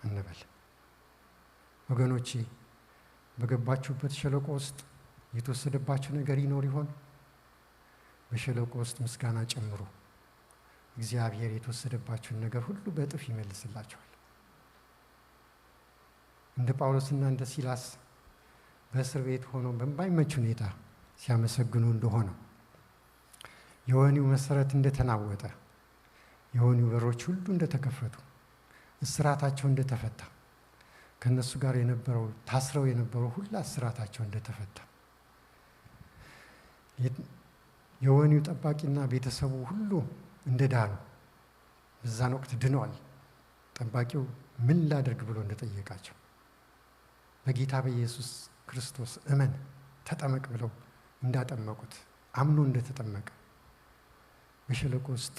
እንበል። ወገኖቼ በገባችሁበት ሸለቆ ውስጥ የተወሰደባችሁ ነገር ይኖር ይሆን? በሸለቆ ውስጥ ምስጋና ጨምሩ። እግዚአብሔር የተወሰደባችሁን ነገር ሁሉ በእጥፍ ይመልስላችኋል። እንደ ጳውሎስና እንደ ሲላስ በእስር ቤት ሆነው በማይመች ሁኔታ ሲያመሰግኑ እንደሆነ የወህኒው መሰረት እንደተናወጠ፣ የወህኒው በሮች ሁሉ እንደተከፈቱ፣ እስራታቸው እንደተፈታ፣ ከነሱ ጋር የነበረው ታስረው የነበረው ሁሉ እስራታቸው እንደተፈታ፣ የወህኒው ጠባቂና ቤተሰቡ ሁሉ እንደዳኑ፣ በዛን ወቅት ድነዋል። ጠባቂው ምን ላድርግ ብሎ እንደጠየቃቸው በጌታ በኢየሱስ ክርስቶስ እመን ተጠመቅ ብለው እንዳጠመቁት አምኖ እንደተጠመቀ፣ በሸለቆ ውስጥ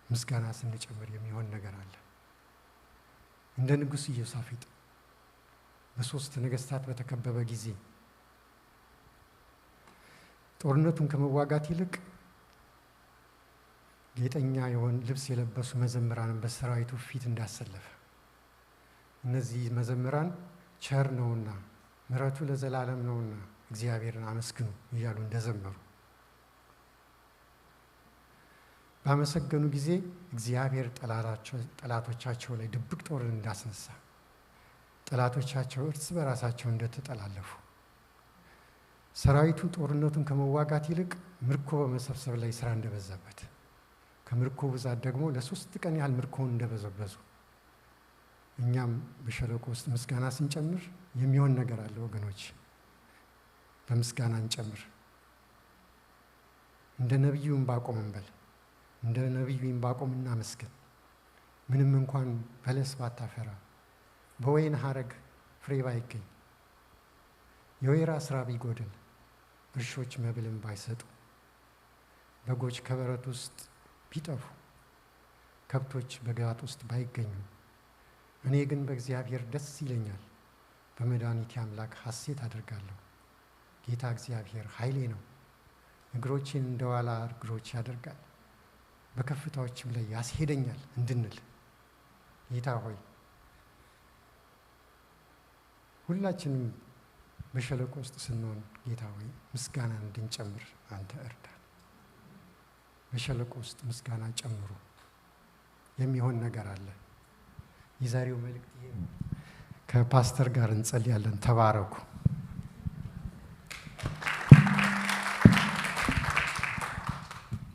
ምስጋና ስንጨምር የሚሆን ነገር አለ። እንደ ንጉሥ ኢዮሳፍጥ በ3 ነገሥታት በተከበበ ጊዜ ጦርነቱን ከመዋጋት ይልቅ ጌጠኛ የሆነ ልብስ የለበሱ መዘምራንን በሰራዊቱ ፊት እንዳሰለፈ፣ እነዚህ መዘምራን ቸር ነውና ምሕረቱ ለዘላለም ነውና እግዚአብሔርን አመስግኑ እያሉ እንደዘመሩ ባመሰገኑ ጊዜ እግዚአብሔር ጠላቶቻቸው ላይ ድብቅ ጦርን እንዳስነሳ፣ ጠላቶቻቸው እርስ በራሳቸው እንደተጠላለፉ፣ ሰራዊቱ ጦርነቱን ከመዋጋት ይልቅ ምርኮ በመሰብሰብ ላይ ስራ እንደበዛበት፣ ከምርኮ ብዛት ደግሞ ለ3 ቀን ያህል ምርኮውን እንደበዘበዙ፣ እኛም በሸለቆ ውስጥ ምስጋና ስንጨምር የሚሆን ነገር አለ ወገኖች። በምስጋና እንጨምር። እንደ ነቢዩ ዕንባቆም እንበል። እንደ ነቢዩ ዕንባቆም እናመስግን። ምንም እንኳን በለስ ባታፈራ፣ በወይን ሐረግ ፍሬ ባይገኝ፣ የወይራ ስራ ቢጎድል፣ እርሾች መብልን ባይሰጡ፣ በጎች ከበረት ውስጥ ቢጠፉ፣ ከብቶች በጋጥ ውስጥ ባይገኙ፣ እኔ ግን በእግዚአብሔር ደስ ይለኛል፣ በመድኃኒቴ አምላክ ሐሴት አድርጋለሁ። ጌታ እግዚአብሔር ኃይሌ ነው፣ እግሮቼን እንደ ዋላ እግሮች ያደርጋል፣ በከፍታዎችም ላይ ያስሄደኛል እንድንል። ጌታ ሆይ ሁላችንም በሸለቆ ውስጥ ስንሆን ጌታ ሆይ ምስጋናን እንድንጨምር አንተ እርዳን። በሸለቆ ውስጥ ምስጋና ጨምሩ። የሚሆን ነገር አለ። የዛሬው መልእክት ይሄ ነው። ከፓስተር ጋር እንጸልያለን። ተባረኩ።